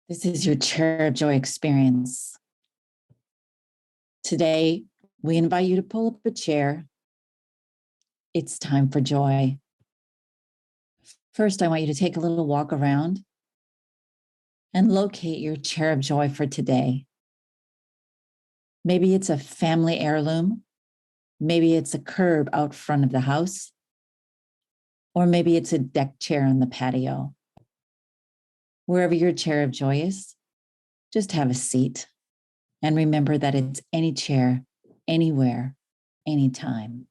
This is your Chair of Joy experience. Today, we invite you to pull up a chair. It's time for joy. First, I want you to take a little walk around and locate your chair of joy for today. Maybe it's a family heirloom. Maybe it's a curb out front of the house. Or maybe it's a deck chair on the patio. Wherever your chair of joy is, just have a seat. And remember that it's any chair, anywhere, anytime.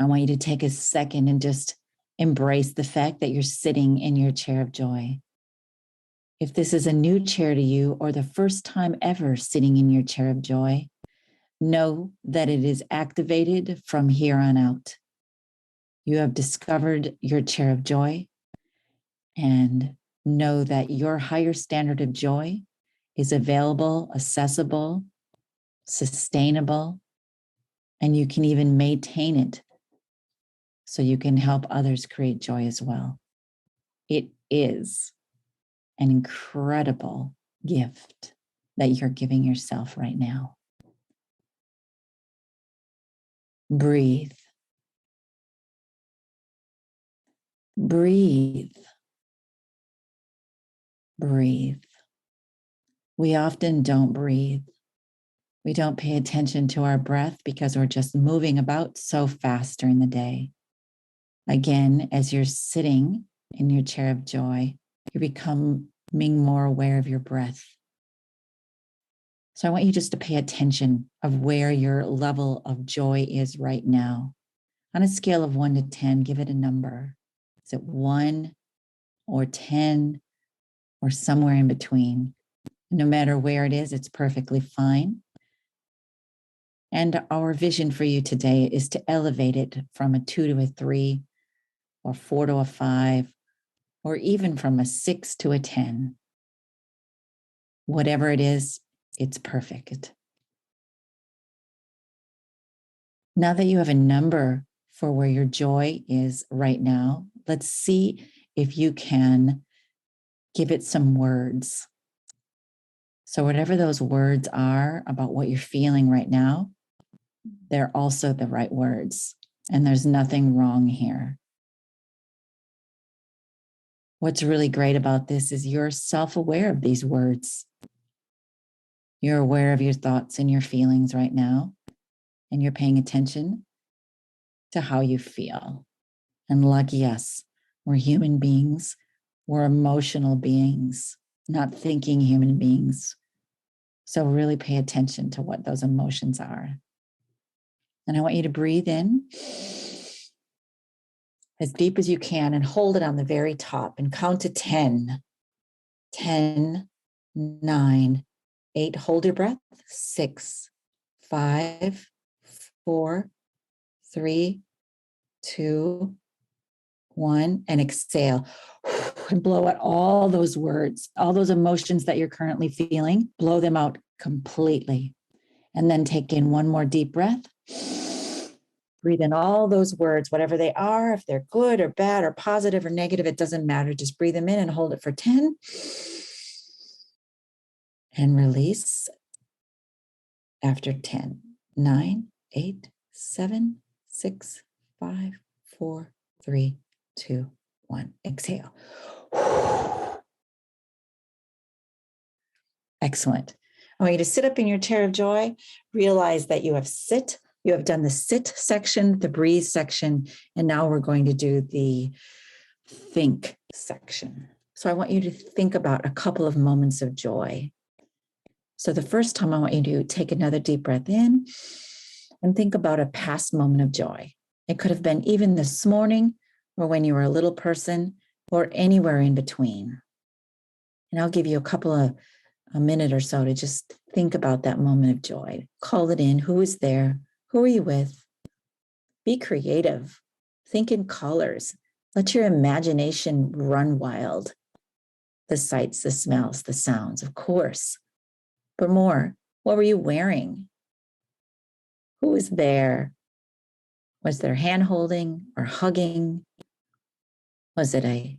I want you to take a second and just embrace the fact that you're sitting in your chair of joy. If this is a new chair to you or the first time ever sitting in your chair of joy, know that it is activated from here on out. You have discovered your chair of joy, and know that your higher standard of joy is available, accessible, sustainable, and you can even maintain it so you can help others create joy as well. It is an incredible gift that you're giving yourself right now. Breathe. Breathe. Breathe. We often don't breathe. We don't pay attention to our breath because we're just moving about so fast during the day. Again, as you're sitting in your chair of joy, you're becoming more aware of your breath. So I want you just to pay attention of where your level of joy is right now. On a scale of 1 to 10, give it a number. Is it 1 or 10 or somewhere in between? No matter where it is, it's perfectly fine. And our vision for you today is to elevate it from a 2 to a 3 or 4 to a 5, or even from a 6 to a 10. Whatever it is, it's perfect. Now that you have a number for where your joy is right now, let's see if you can give it some words. So whatever those words are about what you're feeling right now, they're also the right words, and there's nothing wrong here. What's really great about this is you're self-aware of these words. You're aware of your thoughts and your feelings right now, and you're paying attention to how you feel. And lucky us, we're human beings. We're emotional beings, not thinking human beings. So really pay attention to what those emotions are. And I want you to breathe in as deep as you can and hold it on the very top and count to 10. 10, 9, 8. Hold your breath. 6, 5, 4, 3, 2, 1. And exhale. And blow out all those words, all those emotions that you're currently feeling. Blow them out completely. And then take in one more deep breath. Breathe in all those words, whatever they are, if they're good or bad or positive or negative, it doesn't matter. Just breathe them in and hold it for 10. And release after 10. 9, 8, 7, 6, 5, 4, 3, 2, 1. Exhale. Excellent. I want you to sit up in your chair of joy. Realize that you have done the sit section, the breathe section, and now we're going to do the think section. So I want you to think about a couple of moments of joy. So the first time I want you to take another deep breath in and think about a past moment of joy. It could have been even this morning or when you were a little person or anywhere in between. And I'll give you a minute or so to just think about that moment of joy. Call it in. Who is there? Who are you with? Be creative. Think in colors. Let your imagination run wild. The sights, the smells, the sounds, of course. But more, what were you wearing? Who was there? Was there hand holding or hugging? Was it a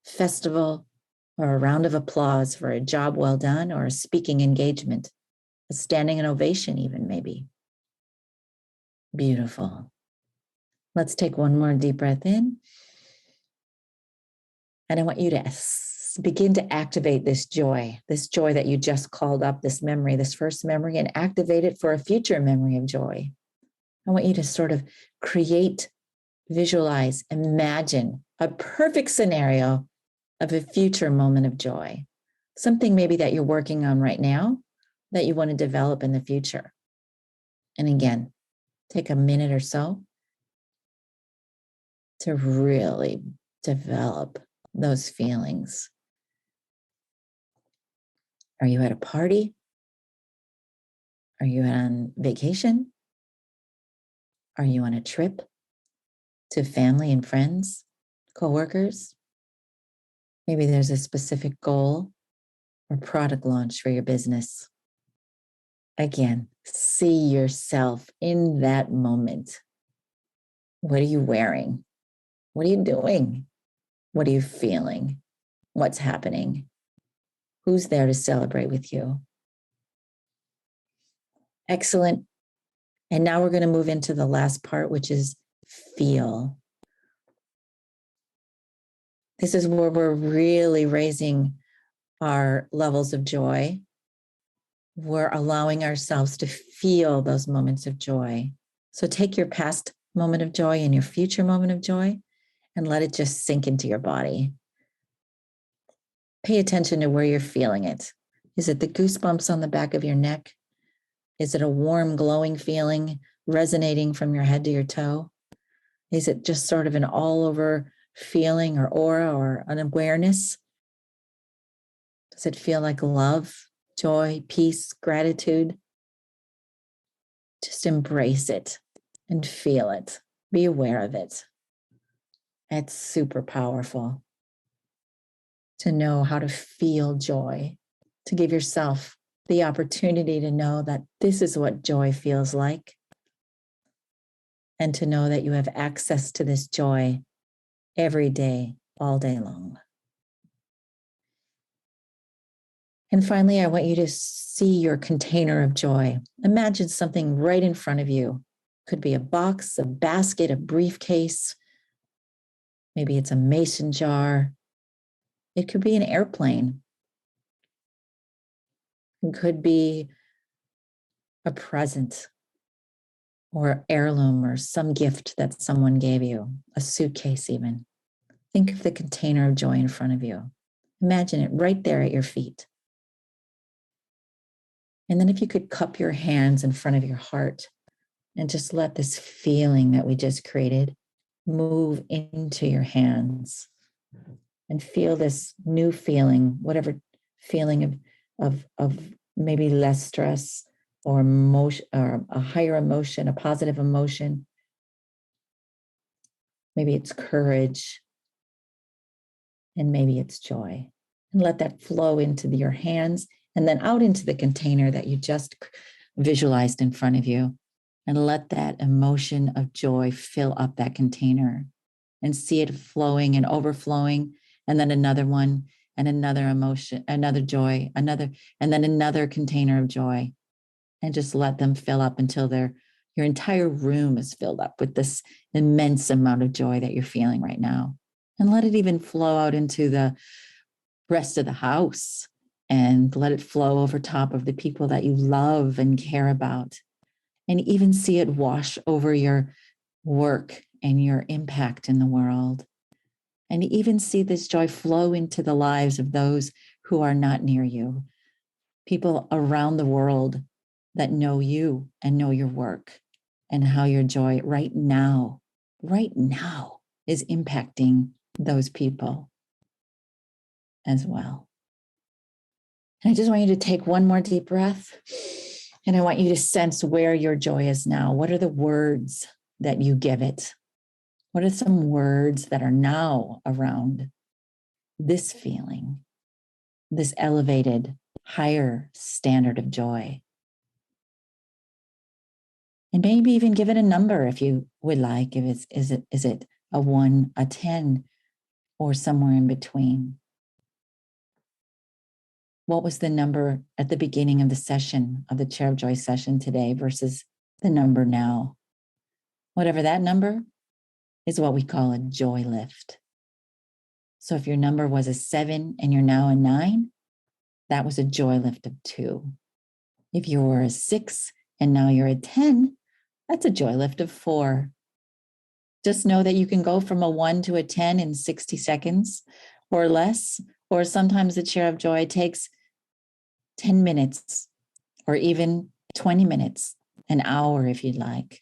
festival or a round of applause for a job well done, or a speaking engagement, a standing ovation even maybe. Beautiful. Let's take one more deep breath in. And I want you to begin to activate this joy that you just called up, this memory, this first memory, and activate it for a future memory of joy. I want you to sort of create, visualize, imagine a perfect scenario of a future moment of joy, something maybe that you're working on right now that you want to develop in the future. And again, take a minute or so to really develop those feelings. Are you at a party? Are you on vacation? Are you on a trip to family and friends, coworkers? Maybe there's a specific goal or product launch for your business. Again, see yourself in that moment. What are you wearing? What are you doing? What are you feeling? What's happening? Who's there to celebrate with you? Excellent. And now we're going to move into the last part, which is feel. This is where we're really raising our levels of joy. We're allowing ourselves to feel those moments of joy. So take your past moment of joy and your future moment of joy and let it just sink into your body. Pay attention to where you're feeling it. Is it the goosebumps on the back of your neck? Is it a warm, glowing feeling resonating from your head to your toe? Is it just sort of an all-over feeling or aura or an awareness? Does it feel like love, joy, peace, gratitude? Just embrace it and feel it. Be aware of it. It's super powerful to know how to feel joy, to give yourself the opportunity to know that this is what joy feels like, and to know that you have access to this joy every day, all day long. And finally, I want you to see your container of joy. Imagine something right in front of you. Could be a box, a basket, a briefcase. Maybe it's a mason jar. It could be an airplane. It could be a present or heirloom or some gift that someone gave you, a suitcase even. Think of the container of joy in front of you. Imagine it right there at your feet. And then if you could cup your hands in front of your heart and just let this feeling that we just created move into your hands and feel this new feeling, whatever feeling of maybe less stress or emotion, or a higher emotion, a positive emotion. Maybe it's courage, and maybe it's joy. And let that flow into your hands and then out into the container that you just visualized in front of you. And let that emotion of joy fill up that container and see it flowing and overflowing. And then another one, and another emotion, another joy, another, and then another container of joy. And just let them fill up until your entire room is filled up with this immense amount of joy that you're feeling right now. And let it even flow out into the rest of the house, and let it flow over top of the people that you love and care about. And even see it wash over your work and your impact in the world. And even see this joy flow into the lives of those who are not near you, people around the world that know you and know your work, and how your joy right now is impacting those people as well. And I just want you to take one more deep breath, and I want you to sense where your joy is now. What are the words that you give it? What are some words that are now around this feeling, this elevated, higher standard of joy? And maybe even give it a number if you would like. If is it a 1, a 10, or somewhere in between? What was the number at the beginning of the session, of the Chair of Joy session today versus the number now? Whatever that number is, what we call a joy lift. So if your number was a 7 and you're now a 9, that was a joy lift of 2. If you were a 6 and now you're a 10, that's a joy lift of 4. Just know that you can go from a 1 to a 10 in 60 seconds or less, or sometimes the Chair of Joy takes 10 minutes or even 20 minutes, an hour if you'd like.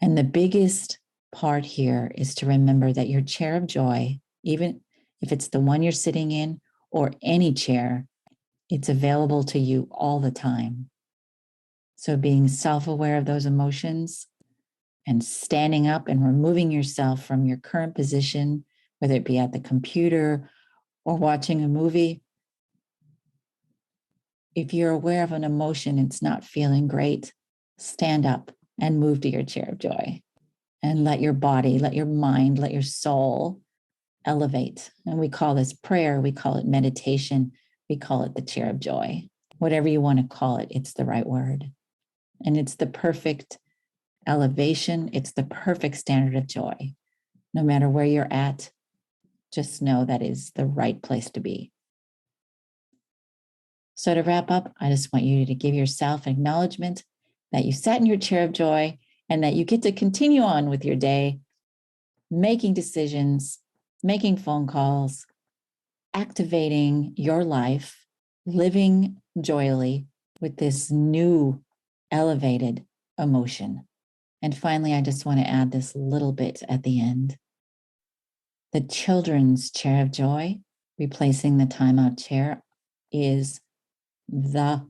And the biggest part here is to remember that your Chair of Joy, even if it's the one you're sitting in or any chair, it's available to you all the time. So being self-aware of those emotions and standing up and removing yourself from your current position, whether it be at the computer or watching a movie. If you're aware of an emotion, it's not feeling great, stand up and move to your Chair of Joy and let your body, let your mind, let your soul elevate. And we call this prayer, we call it meditation, we call it the Chair of Joy. Whatever you want to call it, it's the right word. And it's the perfect elevation. It's the perfect standard of joy. No matter where you're at, just know that is the right place to be. So to wrap up, I just want you to give yourself an acknowledgement that you sat in your Chair of Joy and that you get to continue on with your day, making decisions, making phone calls, activating your life, living joyfully with this new elevated emotion. And finally, I just want to add this little bit at the end. The children's Chair of Joy, replacing the timeout chair, is the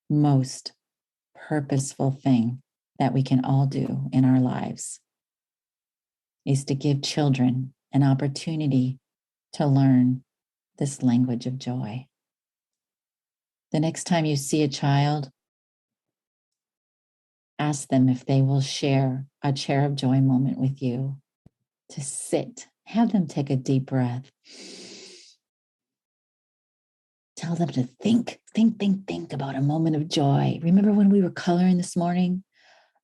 most purposeful thing that we can all do in our lives, is to give children an opportunity to learn this language of joy. The next time you see a child, ask them if they will share a Chair of Joy moment with you. To sit, have them take a deep breath. Tell them to think about a moment of joy. Remember when we were coloring this morning?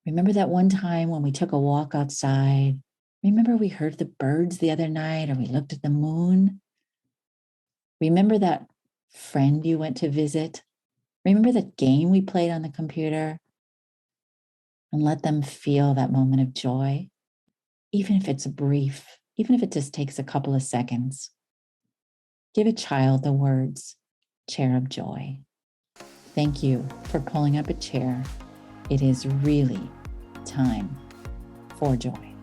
Remember that one time when we took a walk outside? Remember we heard the birds the other night, or we looked at the moon? Remember that friend you went to visit? Remember that game we played on the computer? And let them feel that moment of joy, even if it's brief, even if it just takes a couple of seconds. Give a child the words, Chair of Joy. Thank you for pulling up a chair. It is really time for joy.